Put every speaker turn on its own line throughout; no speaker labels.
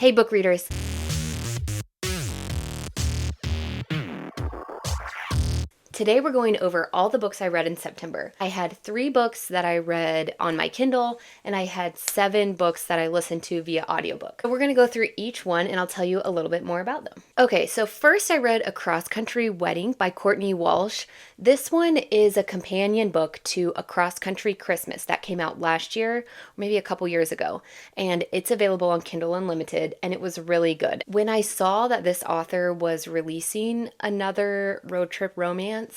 Hey book readers! Today we're going over all the books I read in September. I had 3 books that I read on my Kindle, and I had 7 books that I listened to via audiobook. So we're going to go through each one, and I'll tell you a little bit more about them. Okay, so first I read A Cross Country Wedding by Courtney Walsh. This one is a companion book to A Cross Country Christmas that came out last year, or maybe a couple years ago, and it's available on Kindle Unlimited, and it was really good. When I saw that this author was releasing another road trip romance,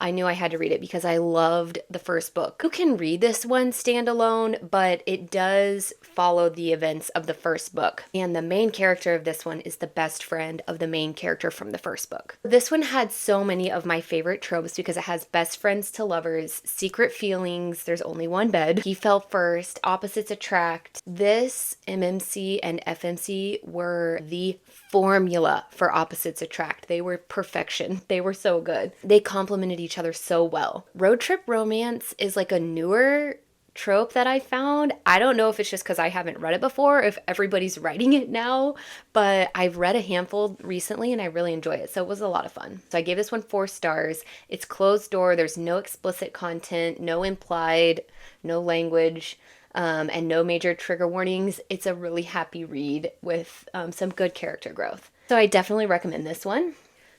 I knew I had to read it because I loved the first book. You can read this one standalone, but it does follow the events of the first book. And the main character of this one is the best friend of the main character from the first book. This one had so many of my favorite tropes because it has best friends to lovers, secret feelings, there's only one bed, he fell first, opposites attract. This MMC and FMC were the formula for opposites attract. They were perfection. They were so good. They complemented each other so well. Road trip romance is like a newer trope that I found. I don't know if it's just because I haven't read it before, if everybody's writing it now, but I've read a handful recently and I really enjoy it. So it was a lot of fun. So I gave this one 4 stars. It's closed door. There's no explicit content, no implied, no language. And no major trigger warnings. It's a really happy read with some good character growth. So I definitely recommend this one.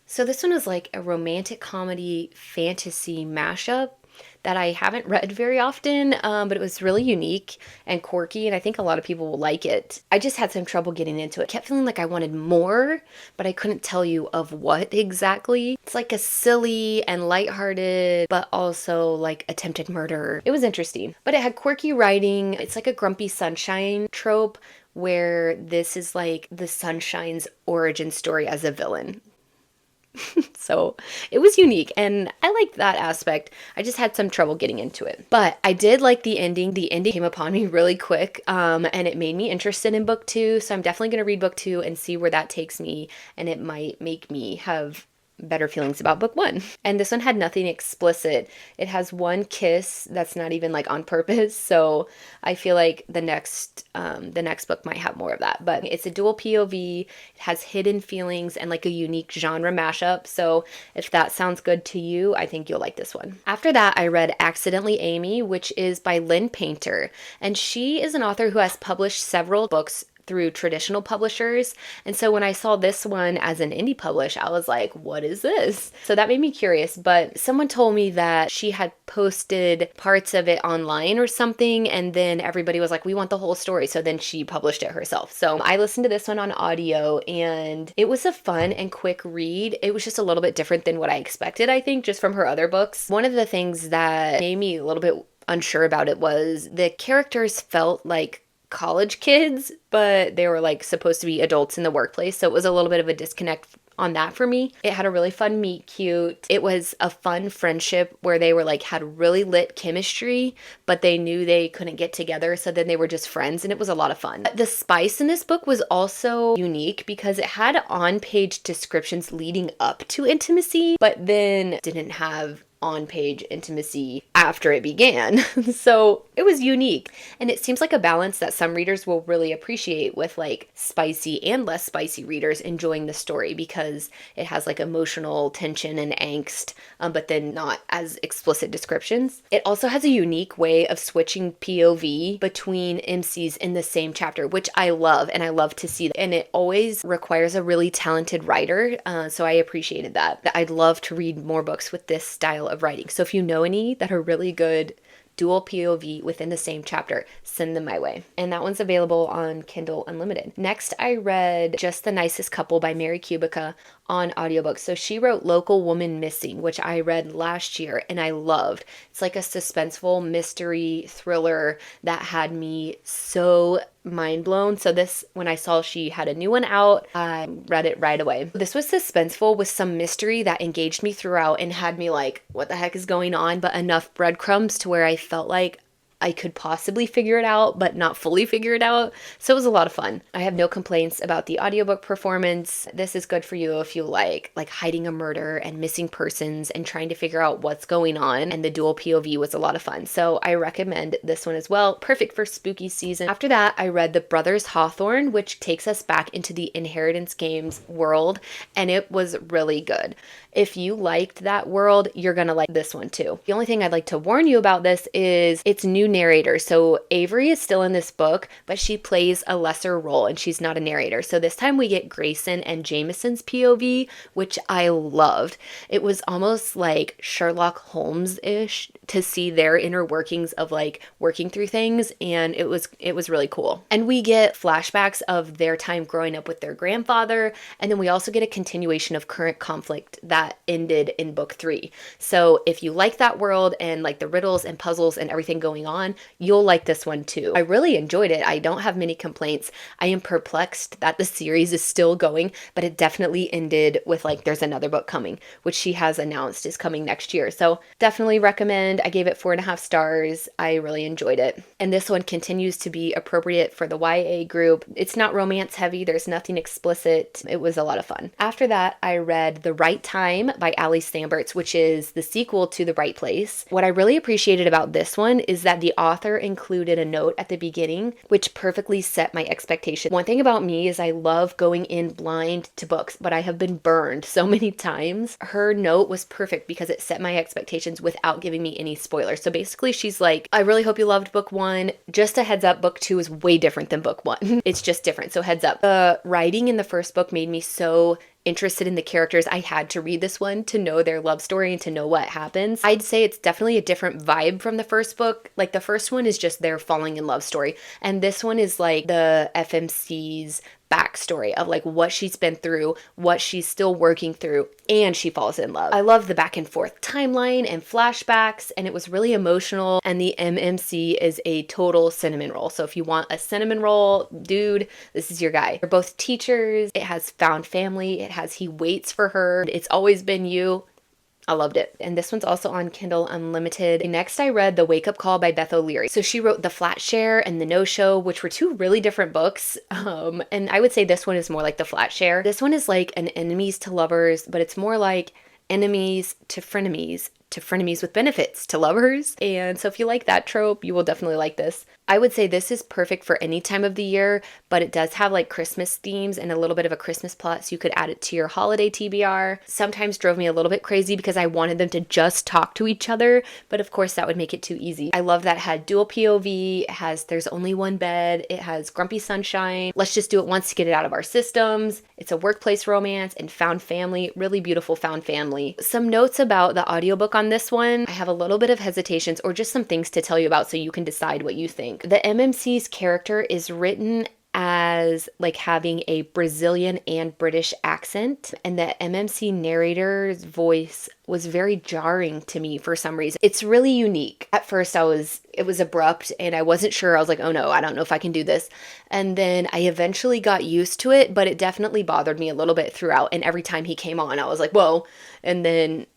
So this one is like a romantic comedy fantasy mashup that I haven't read very often, but it was really unique and quirky, and I think a lot of people will like it. I just had some trouble getting into it. I kept feeling like I wanted more, but I couldn't tell you of what exactly. It's like a silly and lighthearted, but also like attempted murder. It was interesting, but it had quirky writing. It's like a grumpy sunshine trope where this is like the Sunshine's origin story as a villain. So it was unique and I liked that aspect. I just had some trouble getting into it. But I did like the ending. The ending came upon me really quick and it made me interested in book 2. So I'm definitely going to read book 2 and see where that takes me. And it might make me have better feelings about book 1. And this one had nothing explicit. It has one kiss that's not even like on purpose. So I feel like the next book might have more of that. But it's a dual POV. It has hidden feelings and like a unique genre mashup. So if that sounds good to you, I think you'll like this one. After that, I read Accidentally Amy, which is by Lynn Painter. And she is an author who has published several books through traditional publishers. And so when I saw this one as an indie publish, I was like, what is this? So that made me curious, but someone told me that she had posted parts of it online or something, and then everybody was like, we want the whole story. So then she published it herself. So I listened to this one on audio, and it was a fun and quick read. It was just a little bit different than what I expected, I think, just from her other books. One of the things that made me a little bit unsure about it was the characters felt like college kids, but they were like supposed to be adults in the workplace. So it was a little bit of a disconnect on that for me. It had a really fun meet cute. It was a fun friendship where they were like had really lit chemistry, but they knew they couldn't get together. So then they were just friends and it was a lot of fun. The spice in this book was also unique because it had on-page descriptions leading up to intimacy, but then didn't have on-page intimacy after it began. So it was unique. And it seems like a balance that some readers will really appreciate with like spicy and less spicy readers enjoying the story because it has like emotional tension and angst, but then not as explicit descriptions. It also has a unique way of switching POV between MCs in the same chapter, which I love and I love to see. And it always requires a really talented writer. So I appreciated that. I'd love to read more books with this style of writing. So if you know any that are really good dual POV within the same chapter, send them my way. And that one's available on Kindle Unlimited. Next, I read Just the Nicest Couple by Mary Kubica on audiobook. So she wrote Local Woman Missing, which I read last year and I loved. It's like a suspenseful mystery thriller that had me so mind blown. So this, when I saw she had a new one out, I read it right away. This was suspenseful with some mystery that engaged me throughout and had me like, what the heck is going on? But enough breadcrumbs to where I felt like I could possibly figure it out, but not fully figure it out. So it was a lot of fun. I have no complaints about the audiobook performance. This is good for you if you like hiding a murder and missing persons and trying to figure out what's going on. And the dual POV was a lot of fun. So I recommend this one as well. Perfect for spooky season. After that, I read The Brothers Hawthorne, which takes us back into the Inheritance Games world, and it was really good. If you liked that world, you're gonna like this one too. The only thing I'd like to warn you about this is it's new narrators. So Avery is still in this book, but she plays a lesser role and she's not a narrator. So this time we get Grayson and Jameson's POV, which I loved. It was almost like Sherlock Holmes-ish to see their inner workings of like working through things, and it was really cool. And we get flashbacks of their time growing up with their grandfather, and then we also get a continuation of current conflict that ended in book 3. So if you like that world and like the riddles and puzzles and everything going on, you'll like this one too. I really enjoyed it. I don't have many complaints. I am perplexed that the series is still going, but it definitely ended with like there's another book coming, which she has announced is coming next year. So definitely recommend. I gave it 4.5 stars. I really enjoyed it. And this one continues to be appropriate for the YA group. It's not romance heavy. There's nothing explicit. It was a lot of fun. After that, I read The Right Time by Allie Samberts, which is the sequel to The Right Place. What I really appreciated about this one is that the author included a note at the beginning, which perfectly set my expectation. One thing about me is I love going in blind to books, but I have been burned so many times. Her note was perfect because it set my expectations without giving me any spoilers. So basically she's like, I really hope you loved book 1. Just a heads up, book 2 is way different than book 1. It's just different. So heads up. The writing in the first book made me so interested in the characters. I had to read this one to know their love story and to know what happens. I'd say it's definitely a different vibe from the first book. Like the first one is just their falling in love story. And this one is like the FMC's backstory of like what she's been through, what she's still working through, and she falls in love. I love the back and forth timeline and flashbacks, and it was really emotional. And the MMC is a total cinnamon roll. So if you want a cinnamon roll, dude, this is your guy. They're both teachers. It has found family. It has he waits for her. It's always been you. I loved it. And this one's also on Kindle Unlimited. Next, I read The Wake Up Call by Beth O'Leary. So she wrote The Flat Share and The No Show, which were 2 really different books. And I would say this one is more like The Flat Share. This one is like an enemies to lovers, but it's more like enemies to frenemies with benefits to lovers. And so if you like that trope, you will definitely like this. I would say this is perfect for any time of the year, but it does have like Christmas themes and a little bit of a Christmas plot, so you could add it to your holiday TBR. Sometimes drove me a little bit crazy because I wanted them to just talk to each other, but of course that would make it too easy. I love that it had dual POV, it has there's only one bed, it has grumpy sunshine, let's just do it once to get it out of our systems. It's a workplace romance and found family, really beautiful found family. Some notes about the audiobook on this one. I have a little bit of hesitations or just some things to tell you about so you can decide what you think. The MMC's character is written as like having a Brazilian and British accent, and the MMC narrator's voice was very jarring to me for some reason. It's really unique. At first it was abrupt and I wasn't sure. I was like, oh no, I don't know if I can do this. And then I eventually got used to it, but it definitely bothered me a little bit throughout. And every time he came on, I was like, whoa. And then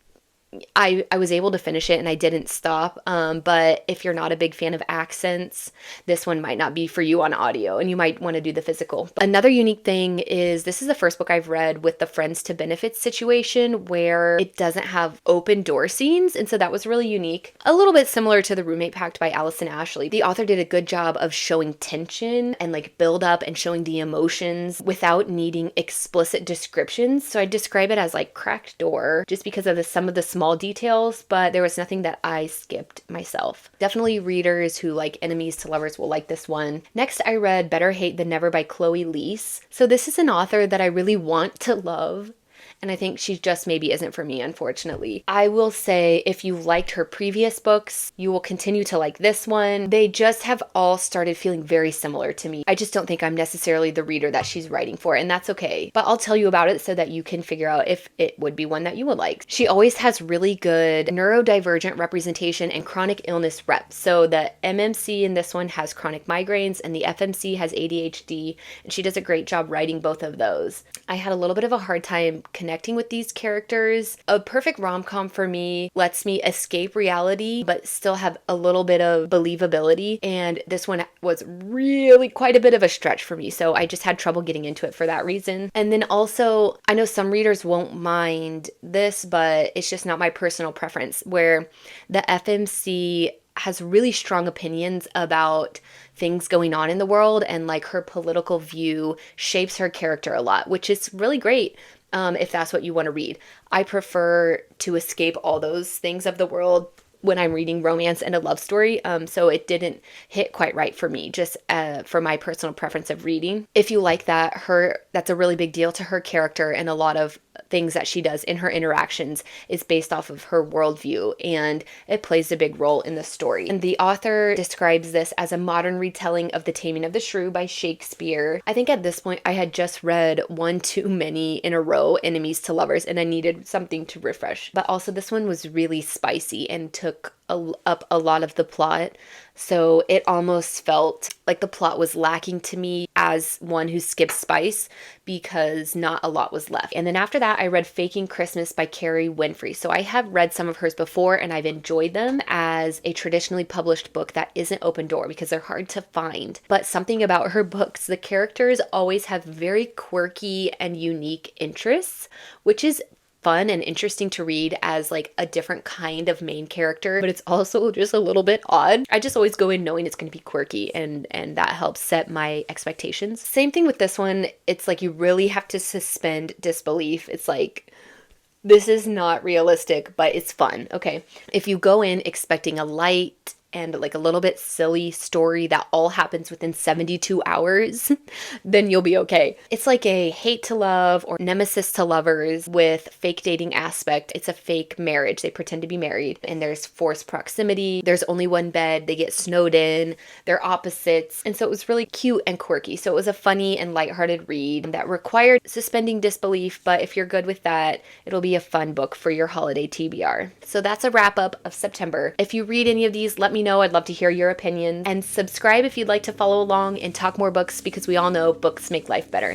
I was able to finish it and I didn't stop. But if you're not a big fan of accents, this one might not be for you on audio and you might want to do the physical. Another unique thing is this is the first book I've read with the friends to benefits situation where it doesn't have open door scenes. And so that was really unique. A little bit similar to The Roommate Pact by Allison Ashley. The author did a good job of showing tension and like build up and showing the emotions without needing explicit descriptions. So I describe it as like cracked door just because of some of the small details, but there was nothing that I skipped myself. Definitely readers who like enemies to lovers will like this one. Next, I read Better Hate Than Never by Chloe Liese. So this is an author that I really want to love, and I think she just maybe isn't for me, unfortunately. I will say if you liked her previous books, you will continue to like this one. They just have all started feeling very similar to me. I just don't think I'm necessarily the reader that she's writing for, and that's okay. But I'll tell you about it so that you can figure out if it would be one that you would like. She always has really good neurodivergent representation and chronic illness rep. So the MMC in this one has chronic migraines and the FMC has ADHD, and she does a great job writing both of those. I had a little bit of a hard time connecting with these characters. A perfect rom-com for me lets me escape reality, but still have a little bit of believability. And this one was really quite a bit of a stretch for me. So I just had trouble getting into it for that reason. And then also, I know some readers won't mind this, but it's just not my personal preference, where the FMC has really strong opinions about things going on in the world, and like her political view shapes her character a lot, which is really great if that's what you want to read. I prefer to escape all those things of the world when I'm reading romance and a love story, so it didn't hit quite right for me, just for my personal preference of reading. If you like that, that's a really big deal to her character, and a lot of things that she does in her interactions is based off of her worldview, and it plays a big role in the story. And the author describes this as a modern retelling of The Taming of the Shrew by Shakespeare. I think at this point I had just read one too many in a row, enemies to lovers, and I needed something to refresh. But also this one was really spicy and took up a lot of the plot, so it almost felt like the plot was lacking to me as one who skips spice, because not a lot was left. And then after that, I read Faking Christmas by Kerry Winfrey. So I have read some of hers before, and I've enjoyed them as a traditionally published book that isn't open door, because they're hard to find. But something about her books, the characters always have very quirky and unique interests, which is fun and interesting to read as like a different kind of main character, but it's also just a little bit odd. I just always go in knowing it's going to be quirky, and that helps set my expectations. Same thing with this one. It's like you really have to suspend disbelief. It's like, this is not realistic, but it's fun. Okay. If you go in expecting a light and like a little bit silly story that all happens within 72 hours, then you'll be okay. It's like a hate to love or nemesis to lovers with fake dating aspect. It's a fake marriage. They pretend to be married, and there's forced proximity. There's only one bed. They get snowed in. They're opposites. And so it was really cute and quirky. So it was a funny and lighthearted read that required suspending disbelief, but if you're good with that, it'll be a fun book for your holiday TBR. So that's a wrap up of September. If you read any of these, let me know. I'd love to hear your opinions, and subscribe if you'd like to follow along and talk more books, because we all know books make life better.